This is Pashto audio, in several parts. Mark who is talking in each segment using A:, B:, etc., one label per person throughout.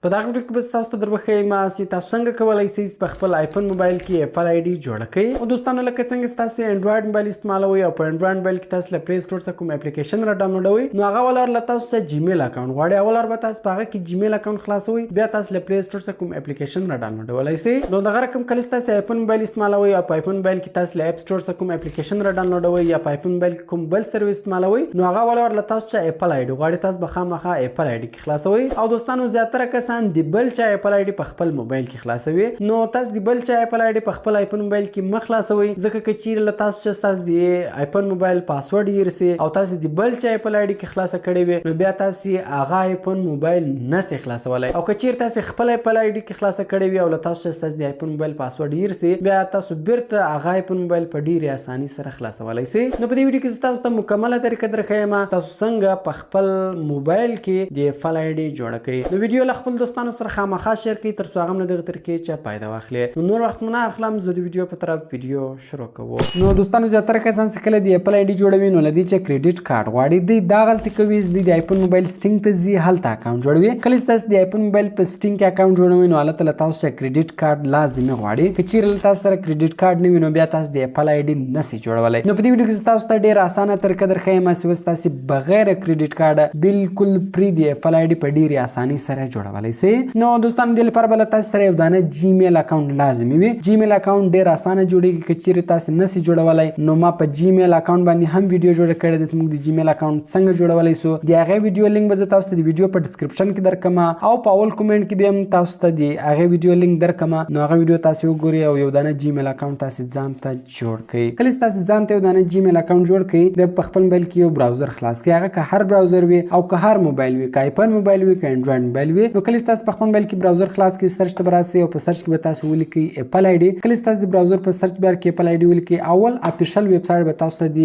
A: په دغه ویډیو کې به تاسو ته دربښیم چې تاسو څنګه کولی شئ په خپل آیفون موبایل کې ایپل آی ډي جوړه کړئ. او دوستانو لکه څنګه تاسو انډراید موبایل استعمالوئ او په انډراید موبایل کې تاسو له پلی سټور څخه کوم اپلیکیشن را ډاونلوډوئ نو هغه ولر له تاسو څخه جیمیل اکاونټ غواړي. اول به تاسو په هغه کې جیمیل اکاونټ خلاصوئ، بیا تاسو له پلی سټور څخه کوم اپلیکیشن را ډاونلوډولای شئ. نو دغه رقم کله تاسو آیفون موبایل استعمالوئ او په آیفون موبایل کې تاسو له اپ سټور څخه کوم اپلیکیشن را ډاونلوډوئ یا په آیفون موبایل کې کوم بل سرویس استعمالوئ نو هغه ولر له تاسو څخه ایپل آی ډي غواړي، تاسو به خامخا ایپل آی ډي کې خلاصوئ. او دوستانو زیاتره کسان د بل چا ایپل آی ډي په خپل موبایل کې خلاصوي، نو تاسو د بل چا ایپل آی ډي په خپل آیفون موبایل کې مخ خلاصوي، ځکه چې چیرې له تاسو چې تاسو د آیفون موبایل پاسورډ یې او تاسو د بل چا ایپل آی ډي کې خلاصه کړی وي نو بیا تاسو هغه آیفون موبایل نسئ خلاصولای. او که چیرې تاسو خپل ایپل آی ډي کې خلاصه کړی وي او له تاسو چې تاسو د آیفون موبایل پاسورډ یې بیا تاسو بیرته هغه آیفون موبایل په ډیره اساني سره خلاصولای شئ. نو په دې ویډیو کې تاسو ته مکمله طریقه درښیم تاسو څنګه په خپل موبایل کې د ایپل آی ډي جوړه کړئ. نو ویډیو له خپل دوستانو سره خامخا شیر کړئ تر څو هغه هم له دغه طریقې چې فایده واخلي. نو نور وخت نه اخلم، زه د ویډیو په طرف ویډیو شروع کوم. نو دوستانو زیاتره کسان چې کله د ایپل آی ډي جوړوي نو لدی چې کریډټ کارت غواړي، دی دا غلطي کوي چې د آیفون موبایل سټینګ ته ځي هلته اکاونټ جوړوي. کله چې تاسو د آیفون موبایل په سټینګ کې اکاونټ جوړوي نو هلته له تاسو څخه کریډټ کارت لازمي غواړي. که چیرې تاسو سره کریډټ کارت نه وي نو بیا تاسو د ایپل آی ډي نشئ جوړولی. نو په دې ویډیو کې تاسو ته ډېره اسانه طریقه درښیم چې تاسو بغیر کریډټ کارت بالکل فری د ایپل آی ډي په ډېرې اساني سره جوړولی شئ. نو دوستانو دې لپاره به له تاسو سره یو دانه جیمیل اکاونټ لازمي وي. جیمیل اکاونټ ډېر اسانه جوړیږي، که چیرې تاسو نشئ جوړولی نو ما په جیمیل اکاونټ باندې هم ویډیو جوړه کړې ده چې موږ د جیمیل اکاونټ څنګه جوړولی سو. د هغې ویډیو لینک به زه تاسو ته د ویډیو په ډسکرپشن کې درکړم او په اول کومنټ کې به هم تاسو ته د هغې ویډیو لینک درکړم، نو هغه ویډیو تاسو وګورئ او یو دانه جیمیل اکاونټ تاسو ځان ته جوړ کړئ. کله چې تاسو ځان ته یو دانه جیمیل اکاونټ جوړ کړئ بیا په خپل موبایل کې یو براوزر خلاص کړئ، هغه که هر براوزر وي او که هر موبایل وي، که آیفون موبایل وي که انډراید موبایل وي. نو کله چې تاسو په خپل موبایل کې براوزر خلاص کړئ سرچ ته به راسئ او په سرچ کې به تاسو ولیکئ ایپل آی ډي. کله چې تاسو د براوزر په سرچ بار کې ایپل آی ډي ولیکئ اول افیشل ویب سایټ به تاسو ته د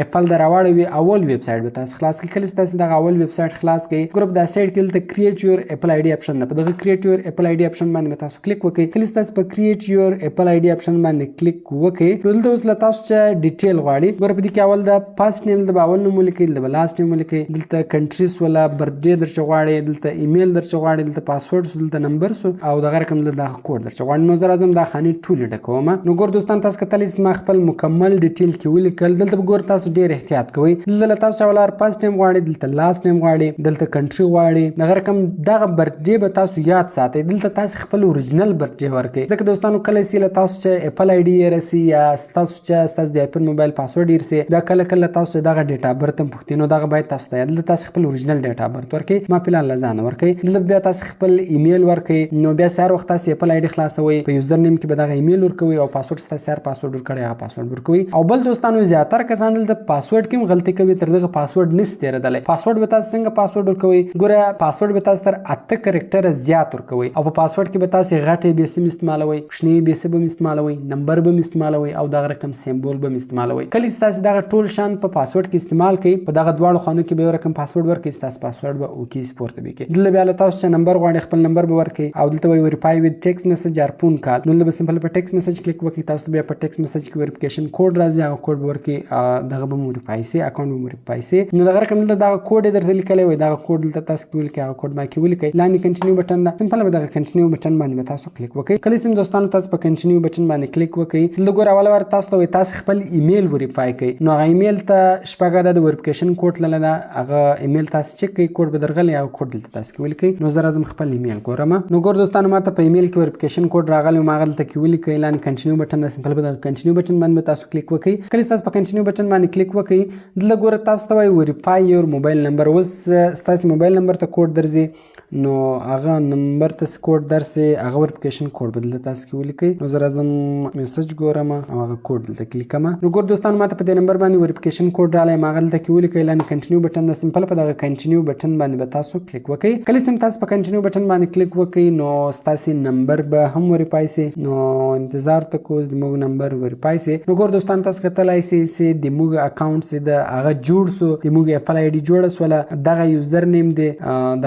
A: ایپل د راوړوي، اول ویب سایټ به تاسو خلاص کړئ. کله چې تاسو دغه اول ویب سایټ خلاص کړئ ګروپ دا سایټ کې دلته کریټ یور ایپل آی ډي اپشن ده، په دغه کریټ یور ایپل آی ډي اپشن باندې به تاسو کلیک وکړئ. کله چې تاسو په کریټ یور ایپل آی ډي اپشن باندې کلیک وکړئ نو دلته اوس له تاسو چې ډیټیل غواړي، ګوره په دې کې اول د فرست نیم د اول نوم ولیکئ، د لاست نیم ولیکئ، دلته کنټریز ولا برثډے درڅخه غواړي، دلته ایمیل درڅخه غواړي، دلته پاسورډ سو، دلته نمبر سو او دغه رقم دغه کوډ درڅخه غواړي. نو زه راځم دا خانې ټولې ډکوم. نو ګور دوستان تاسو کتلی چې ما خپل مکمل ډیټیل کې ولیکل. دلته به ګور تاسو ډېر احتیاط کوئ، دلته له تاسو ولر فرست نیم غواړي، دلته لاست نیم غواړي، دلته کنټري غواړي، دغه رقم دغه برثډے به تاسو یاد ساتئ. دلته تاسو خپل اوریجنل برثډے ورکړئ، ځکه دوستانو کله چې له تاسو چې ایپل آی ډي یې رسي یا تاسو چې تاسو د آیفون موبایل پاسورډ یې رسي بیا کله کله تاسو دغه ډیټا برت هم پوښتي، نو دغه باید تاسو ته یاد. دلته تاسو خپل اوریجنل ډیټا برت ورکړئ، ما فلحال له ځانه ورکړئ. دلته بیا تاسو خپل ایمیل ورکړئ، نو بیا سهار وخت تاسو ایپل آی ډي خلاصوئ، په یوزر نیم کې به دغه ایمیل ورکوئ او پاسورډ تاسو سهار پاسورډ ورکړئ هغه پاسورډ ورکوئ. او بل دوستانو زیاتره کسان دلته پاسورډ کې هم غلطي کوي، تر دغه پاسورډ نشي تېرېدلی. پاسورډ به تاسو څنګه پاسورډ ورکوئ؟ ګوره پاسورډ به تاسو تر 8 کرکټره زیات ورکوئ او په پاسورډ کې به تاسو غټې بې سیم استعمالوئ، کوچنۍ بې سیم هم استعمالوئ، نمبر به هم استعمالوئ او دغه رقم سیمبول به هم استعمالوئ. کله چې تاسو دغه ټول شان په پاسورډ کې استعمال کړئ په دغه دواړو خانو کې به یو رقم پاسورډ ورکړئ، ستاسو پاسورډ به اوکې سپورت به کړي. دلته بیا له تاسو چې نمبر غواړئ خپل نمبر به ورکړئ او دلته وایي ویریفای وید ټیکسټ میسج اور فون کال، نو دلته به سمپل په ټیکسټ میسج کلیک وکړئ، تاسو بیا په ټیکسټ میسج کې ویریفیکیشن کوډ راځي، هغه کوډ به ورکړئ، دغه به ویریفای شي، اکاونټ به ویریفای شي. نو دغه رقم دلته دغه کوډ یې درته لیکلی وي، دغه کوډ دلته تاسو کې ولیکئ، هغه کوډ ما کې ولیکئ. لاندې کنټینیو بټن ده، سمپل به دغه کنټینیو بټن باندې به تاسو کلیک وکړئ. کله چې دوستانو تاسو په کنټینیو بټن باندې کلیک وکړئ دلته ګوره اول وار تاسو ته وایي تاسو خپل ایمیل ویریفای کړئ، نو هغه ایمیل ته شپږ د ویریفیکیشن کوډ تللی ده، هغه ایمیل تاسو چک کړئ، کوډ به درغلی، هغه کوډ دلته تاسو کې ولیکئ. نو زه راځم خپل ایمیل ګورم. نو ګور دوستانو ما ته په ایمیل کې ویریفیکیشن کوډ راغلی و، ما هغه دلته کې ولیکئ. لاندې کنټینیو بټن ده، سمپل به دغه کنټینیو بټن باندې به تاسو کلیک وکړئ. کله چې تاسو په کنټینیو بټن باندې کلیک وکړئ دلته ګوره تاسو ته وایي ویریفای یور موبایل نمبر. اوس ستاسو موبایل نمبر ته کوډ درځي نو هغه نمبر ته کوډ درسي، هغه ویریفیکیشن کوډ به دلته تاسو کې ولیکئ. نو زه راځم میسج ګورم او هغه کوډ دلته کلیکم. نو ګور دوستانو ما ته په دې نمبر باندې ویریفیکیشن کوډ راغلی، ما هغه دلته کې ولیکئ. لاندې کنټینیو بټن ده، سمپل په دغه کنټینیو بټن باندې به تاسو کلیک وکړئ. کله چې تاسو په کنټینیو بټن باندې کلیک وکړئ نو ستاسو نمبر به هم ویریفای شي، نو انتظار ته کوز د موږ نمبر ویریفای شي. نو ګور دوستانو تاسو کتلی شئ چې د موږ اکاونټ چې د هغه جوړ سو، د موږ ایپل آی ډي جوړه سوله، دغه یوزر نیم دی،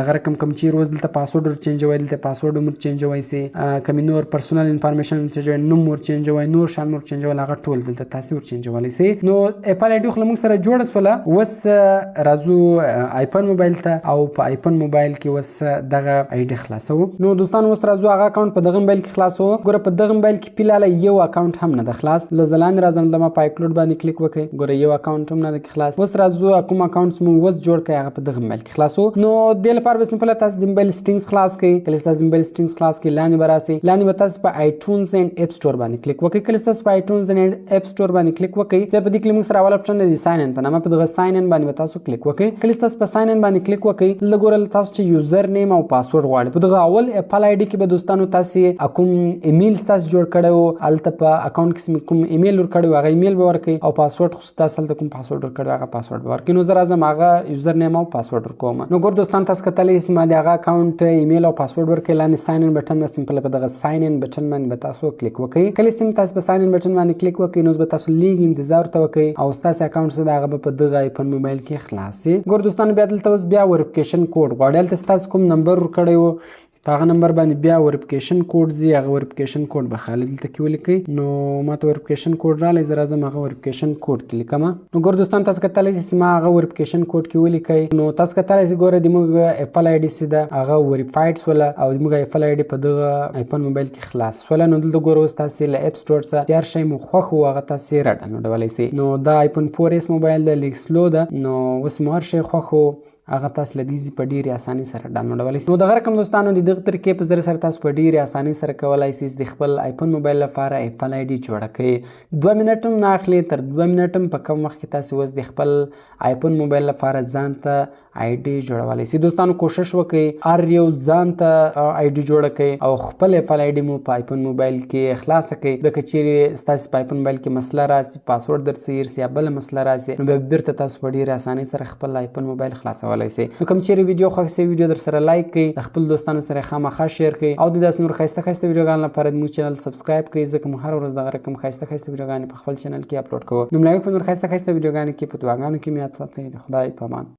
A: دغه رقم کوم چیرې چیرې اوس دلته پاسورډ ور چینجوي دلته پاسورډ مو چینجوي سي کوم نور پرسونل انفارمیشن چینجوي نوم ور چینجوي نور شان مور چینجوي هغه ټول دلته تاسو ور چینجوي سي نو اپل آی ډي خو موږ سره جوړ سوله وس راځو آیفون موبایل ته او په آیفون موبایل کې وس دغه آی ډي خلاصو نو دوستان وس راځو هغه اکاونټ په دغه موبایل کې خلاصو ګوره په دغه موبایل کې پیلاله یو اکاونټ هم نه د خلاص لزلان راځم لمه په کلود باندې کلیک وکړئ ګوره یو اکاونټ هم نه د خلاص وس راځو کوم اکاونټس مو وس جوړ کړئ هغه په دغه موبایل کې خلاصو نو د لپاره به سمپل تاسو د موبایل سټینګز خلاص کړئ کله تاسو موبایل سټینګز خلاص کړئ لاندې براسي لاندې به تاسو په آیټونز اینڈ اپ سٹور باندې کلیک وکړئ کله تاسو په آیټونز اینڈ اپ سٹور باندې کلیک وکړئ بیا په دې کې موږ سره اول اپشن دی ساين ان په نامه په دغه ساين ان باندې تاسو کلیک وکړئ کله تاسو په ساين ان باندې کلیک وکړئ لګورل تاسو چې یوزر نیم او پاسورډ غواړئ په دغه اول اپل آی ډي کې به دوستانو تاسو کوم ایمیل تاسو جوړ کړو الته په اکاونټ کې کوم ایمیل ور کړو هغه ایمیل به ورکړئ او پاسورډ خو تاسو الته کوم پاسورډ ور کړو هغه پاسورډ ورکړئ نو زه راځم هغه یوزر نیم او پاسورډ ورکوم نو ګور دوستان تاسو کتلې چې ما د هغه اکاونټ ایمیل او پاسورډ ورکړئ لاندې ساين ان بٹن د سمپل په دغه ساين ان بٹن باندې تاسو کلیک وکړئ کله سم تاسو په ساين ان بٹن باندې کلیک وکړئ نو به تاسو لیګ انتظار ته وکړئ او تاسو اکاونټ سره هغه په دغه آیفون موبایل کې خلاص شي ګور دوستان بیا دلته بیا وریفیکیشن کوډ غواړل تاسو کوم نمبر ور کړئ په هغه نمبر باندې بیا وریفیکیشن کوډ زی هغه وریفیکیشن کوډ به خالد دلته کې ولیکئ نو ماته وریفیکیشن کوډ رالی زه راځم هغه وریفیکیشن کوډ کې لیکم نو ګور دوستان تاسو کتلی چې ما هغه وریفیکیشن کوډ کې ولیکئ نو تاسو کتلی چې ګوره د موږ اپل آی ډي سي ده هغه وریفاید سوله او د موږ اپل آی ډي په دغه آیفون موبایل کې خلاص سوله نو دلته ګوره اوس تاسو له اپ سټور څخه هر شی مو خوښ و هغه تاسو را ډاونلوډولی سئ نو دا آیفون 4S موبایل ده لیک سلو ده نو اوس مو هر شی خوښ و هغه تاسو لدیزي په ډیره اساني سره ډاونلوډولی شئ نو دغه رقم دوستانو د دغه طریقې په ذریعه سره تاسو په ډیره اساني سره کولای شئ د خپل آیفون موبایل لپاره اپل آی ډي جوړه کړئ 2 منټ هم نه اخلي تر 2 منټ هم په کم وخت کې تاسو اوس د خپل آیفون موبایل لپاره ځان ته آی ډي جوړولی شئ دوستانو کوشش وکړئ هر یو ځان ته آی ډي جوړه کړئ او خپل اپل آی ډي مو په آیفون موبایل کې خلاص کړئ د کچېرې ستاسو په آیفون موبایل کې مسله راسي پاسورډ درڅ هیر سي یا بل مسله راسي نو بیا بیرته تاسو په ډیره اساني سره خپل آیفون موبایل خلاصولی شئ نو کوم ویډیو خوښ شي ویډیو در سره لایک کړئ خپل دوستانو سره خامخا شیر کړئ او د داس نور خسته ویډیوګان لپاره موږ چینل سبسکرایب کړئ ځکه موږ هر ورځ دغه رقم خسته ویډیوګان په خپل چینل کې اپلوډ کوو نو ملایک په نور خسته ویډیوګان کې په دعاګانو کې میاد ساتئ د خدای په امان